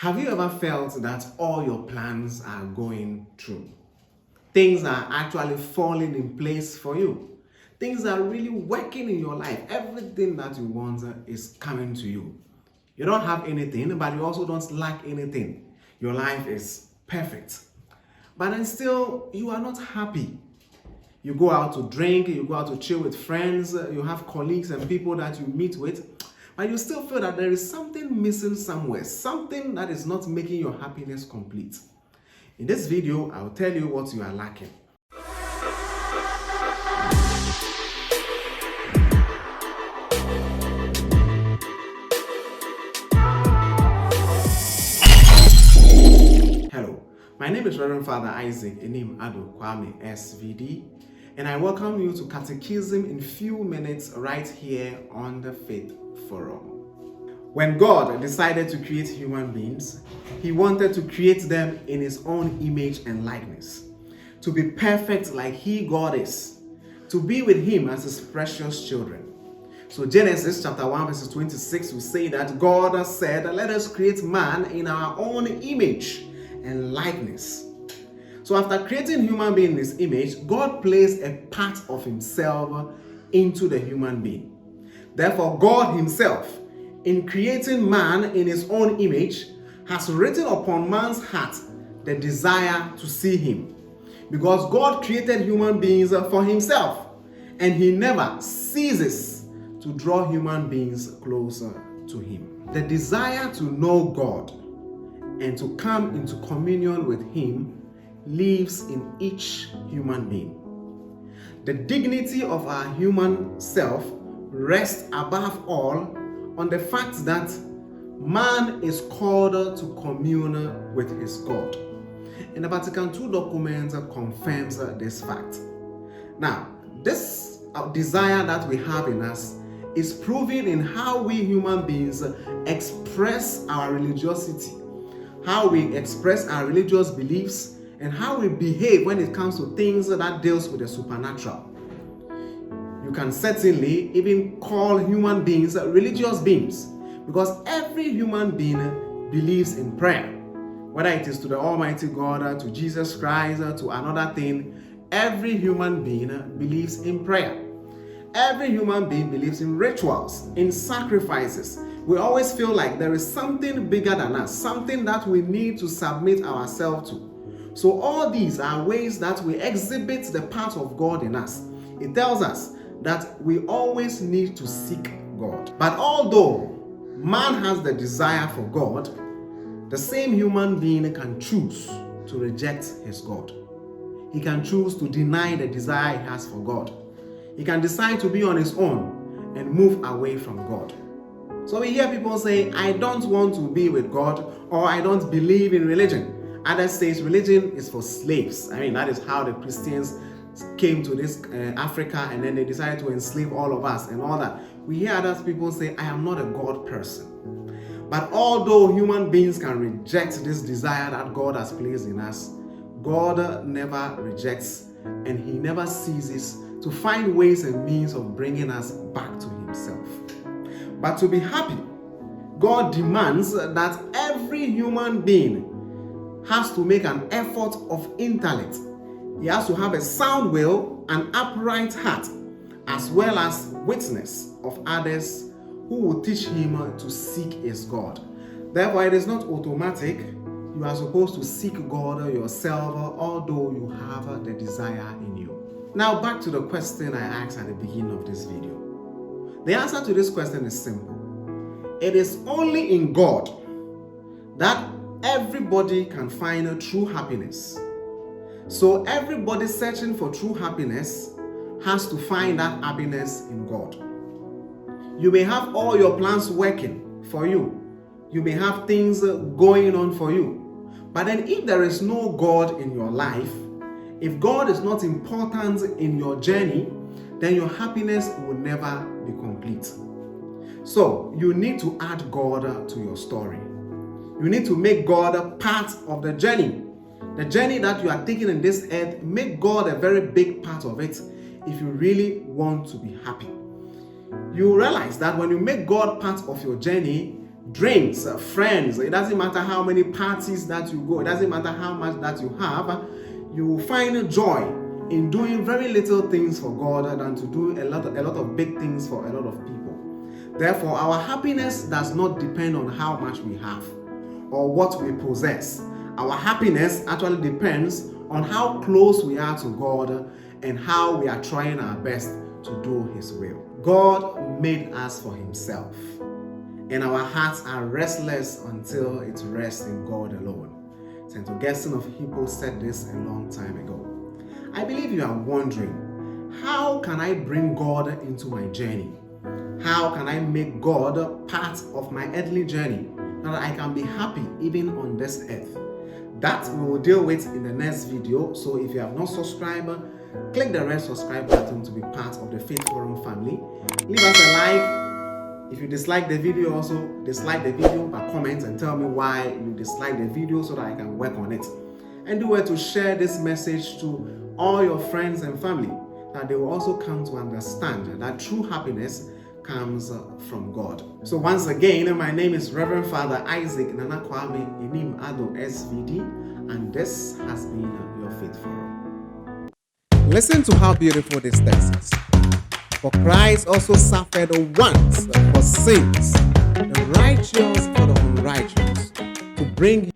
Have you ever felt that all your plans are going through? Things are actually falling in place for you. Things are really working in your life. Everything that you want is coming to you. You don't have anything, but you also don't lack anything. Your life is perfect. But then still, you are not happy. You go out to drink, you go out to chill with friends, you have colleagues and people that you meet with, but you still feel that there is something missing somewhere, something that is not making your happiness complete. In this video, I'll tell you what you are lacking. Hello, my name is Reverend Father Isaac Enim Ado Kwame SVD, and I welcome you to Catechism in few minutes right here on the Faith Forum. When God decided to create human beings, He wanted to create them in His own image and likeness, to be perfect like He, God, is, to be with Him as His precious children. So Genesis chapter 1 verses 26 will say that God said, "Let us create man in our own image and likeness." So after creating human being in His image, God placed a part of Himself into the human being. Therefore, God Himself, in creating man in His own image, has written upon man's heart the desire to see Him. Because God created human beings for Himself, and He never ceases to draw human beings closer to Him. The desire to know God and to come into communion with Him lives in each human being. The dignity of our human self rests above all on the fact that man is called to commune with his God. And the Vatican II document confirms this fact. Now, this desire that we have in us is proven in how we human beings express our religiosity, how we express our religious beliefs, and how we behave when it comes to things that deals with the supernatural. You can certainly even call human beings religious beings, because every human being believes in prayer. Whether it is to the Almighty God, to Jesus Christ, to another thing, every human being believes in prayer. Every human being believes in rituals, in sacrifices. We always feel like there is something bigger than us, something that we need to submit ourselves to. So all these are ways that we exhibit the part of God in us. It tells us that we always need to seek God. But although man has the desire for God, the same human being can choose to reject his God. He can choose to deny the desire he has for God. He can decide to be on his own and move away from God. So we hear people say, "I don't want to be with God," or "I don't believe in religion." Others say religion is for slaves. I mean, that is how the Christians came to this Africa, and then they decided to enslave all of us and all that. We hear other people say, "I am not a God person." But although human beings can reject this desire that God has placed in us, God never rejects, and He never ceases to find ways and means of bringing us back to Himself. But to be happy, God demands that every human being has to make an effort of intellect. He has to have a sound will, an upright heart, as well as witness of others who will teach him to seek his God. Therefore, it is not automatic. You are supposed to seek God yourself, although you have the desire in you. Now, back to the question I asked at the beginning of this video. The answer to this question is simple. It is only in God that everybody can find a true happiness. So everybody searching for true happiness has to find that happiness in God. You may have all your plans working for you. You may have things going on for you. But then if there is no God in your life, if God is not important in your journey, then your happiness will never be complete. So you need to add God to your story. You need to make God part of the journey. The journey that you are taking in this earth, make God a very big part of it if you really want to be happy. You realize that when you make God part of your journey, drinks, friends. It doesn't matter how many parties that you go. It doesn't matter how much that you have. You will find joy in doing very little things for God than to do a lot of big things for a lot of people. Therefore, our happiness does not depend on how much we have or what we possess. Our happiness actually depends on how close we are to God and how we are trying our best to do His will. God made us for Himself, and our hearts are restless until it rests in God alone. St. Augustine of Hippo said this a long time ago. I believe you are wondering, how can I bring God into my journey? How can I make God part of my earthly journey so that I can be happy even on this earth? That we will deal with in the next video. So if you have not subscribed, click the red subscribe button to be part of the Faith Forum family. Leave us a like. If you dislike the video, also dislike the video by comment and tell me why you dislike the video so that I can work on it. And do well to share this message to all your friends and family, that they will also come to understand that true happiness comes from God. So once again, my name is Reverend Father Isaac Nana Kwame Inim Ado SVD, and this has been your Faith Forum. Listen to how beautiful this text is. For Christ also suffered once for sins, the righteous for the unrighteous, to bring